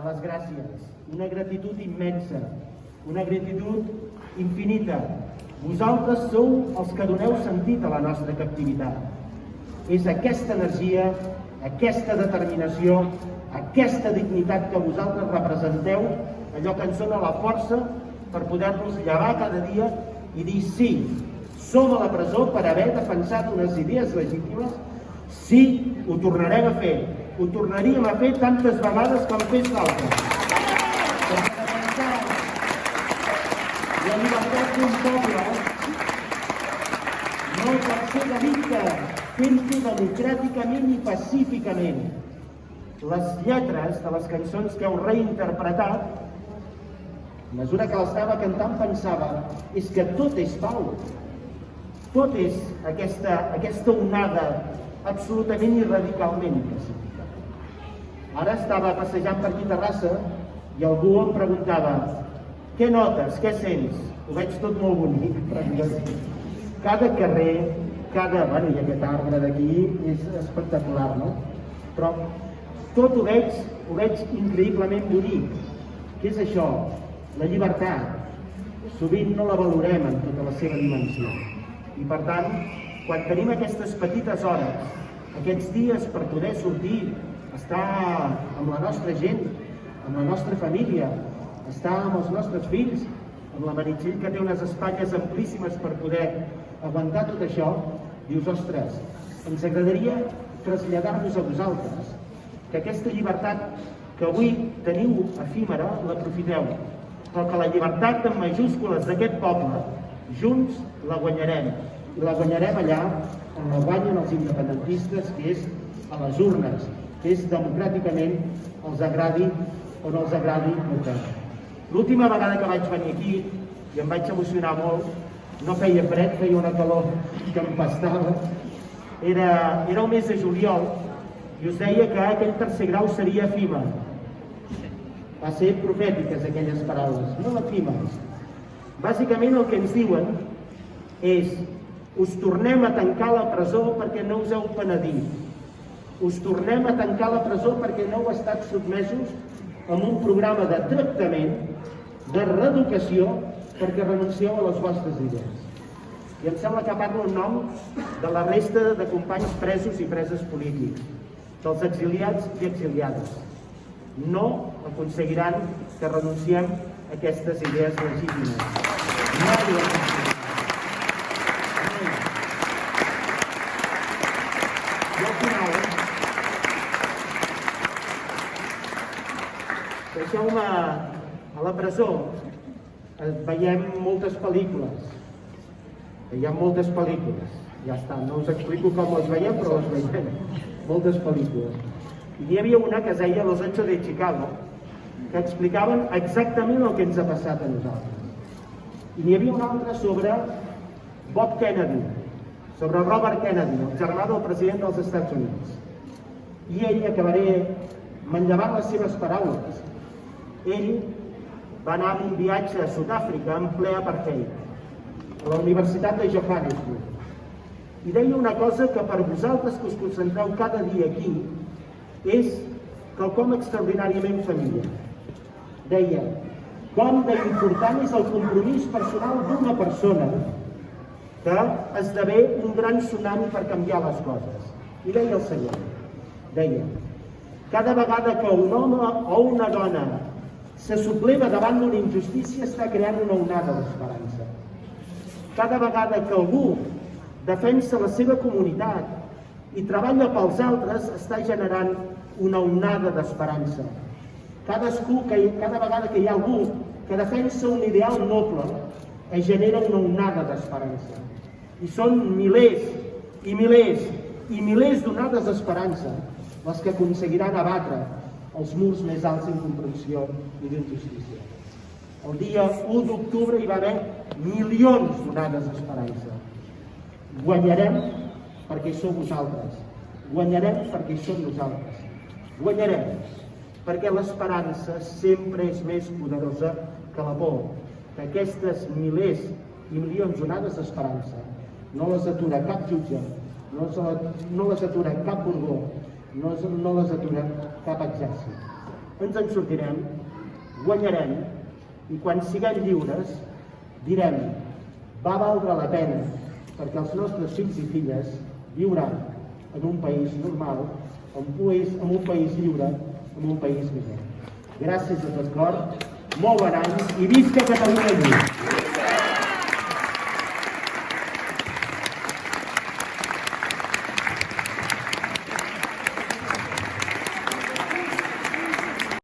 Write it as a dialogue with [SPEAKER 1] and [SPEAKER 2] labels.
[SPEAKER 1] les gràcies, una gratitud immensa, una gratitud infinita. Vosaltres sou els que doneu sentit a la nostra captivitat. És aquesta energia, aquesta determinació, aquesta dignitat que vosaltres representeu, allò que ens dona la força per poder-nos llevar cada dia i dir sí, som a la presó per haver defensat unes idees legítimes, sí, ho tornarem a fer, ho tornaríem a fer tantes vegades com fes falta. Perquè defensar la llibertat d'un poble no pot ser delicte, fent-ho democràticament i pacíficament. Les lletres de les cançons que heu reinterpretat, a mesura que l'estava cantant pensava, és que tot és pau. Tot és aquesta onada absolutament i radicalment pacífica. Ara estava passejant per aquí a Terrassa i algú em preguntava què notes, què sents? Ho veig tot molt bonic. Cada carrer, i aquest arbre d'aquí és espectacular, no? Però tot ho veig increïblement bonic. Què és això? La llibertat. Sovint no la valorem en tota la seva dimensió. I per tant, quan tenim aquestes petites hores, aquests dies per poder sortir, estar amb la nostra gent, amb la nostra família, estar amb els nostres fills, amb la Meritxell que té unes espatlles amplíssimes per poder aguantar tot això, dius, ostres, ens agradaria traslladar-nos a vosaltres que aquesta llibertat que avui teniu efímera l'aprofiteu, però que la llibertat en majúscules d'aquest poble, junts la guanyarem. I la guanyarem allà on la guanyen els independentistes, que és a les urnes, que és democràticament, els agradi o no els agradi votar. L'última vegada que vaig venir aquí, i em vaig emocionar molt, no feia fred, feia una calor que em pastava, era el mes de juliol, i us deia que aquell tercer grau seria efímer. Va ser profètiques aquelles paraules, no efímeres. Bàsicament el que ens diuen és us tornem a tancar la presó perquè no us heu penedit. Us tornem a tancar la presó perquè no heu estat sotmesos a un programa de tractament, de reeducació, perquè renuncieu a les vostres idees. I em sembla que parlo en nom de la resta de companys presos i preses polítics, dels exiliats i exiliades. No aconseguiran que renunciem a aquestes idees legítimes. Mai ho aconseguiran. I al final, deixeu-me, a la presó veiem moltes pel·lícules. Ja està, no us explico com les veiem, però les veiem. Moltes pel·lícules. I n'hi havia una que es deia Los 8 de Chicago, que explicaven exactament el que ens ha passat a nosaltres. I n'hi havia una altra sobre Bob Kennedy, sobre Robert Kennedy, el germà del president dels Estats Units. I ell, acabaré manllevant les seves paraules, ell va anar en un viatge a Sud-àfrica en ple apartheid, a la Universitat de Johannesburg. I deia una cosa que per vosaltres que us concentreu cada dia aquí és quelcom extraordinàriament familiar. Deia, com d'important és el compromís personal d'una persona que esdevé un gran tsunami per canviar les coses. I deia el següent, deia, cada vegada que un home o una dona se subleva davant d'una injustícia està creant una onada d'esperança. Cada vegada que algú defensa la seva comunitat i treballa pels altres està generant una onada d'esperança. Cada vegada que hi ha algú que defensa un ideal noble es genera una onada d'esperança. I són milers i milers i milers d'onades d'esperança les que aconseguiran abatre els murs més alts d'incomprensió i d'injustícia. El dia 1 d'octubre hi va haver milions d'onades d'esperança. Guanyarem perquè hi sou vosaltres. Guanyarem perquè hi som nosaltres. Guanyarem perquè l'esperança sempre és més poderosa que la por. Que aquestes milers i milions d'onades d'esperança no les atura cap jutge, no les atura cap Borbó, no les atura cap exèrcit. ens en sortirem, guanyarem, i quan siguem lliures direm va valdre la pena, perquè els nostres fills i filles viuran en un país normal, en un país lliure, en un país millor. Gràcies de tot cor, molt bon any i visca Catalunya lliure!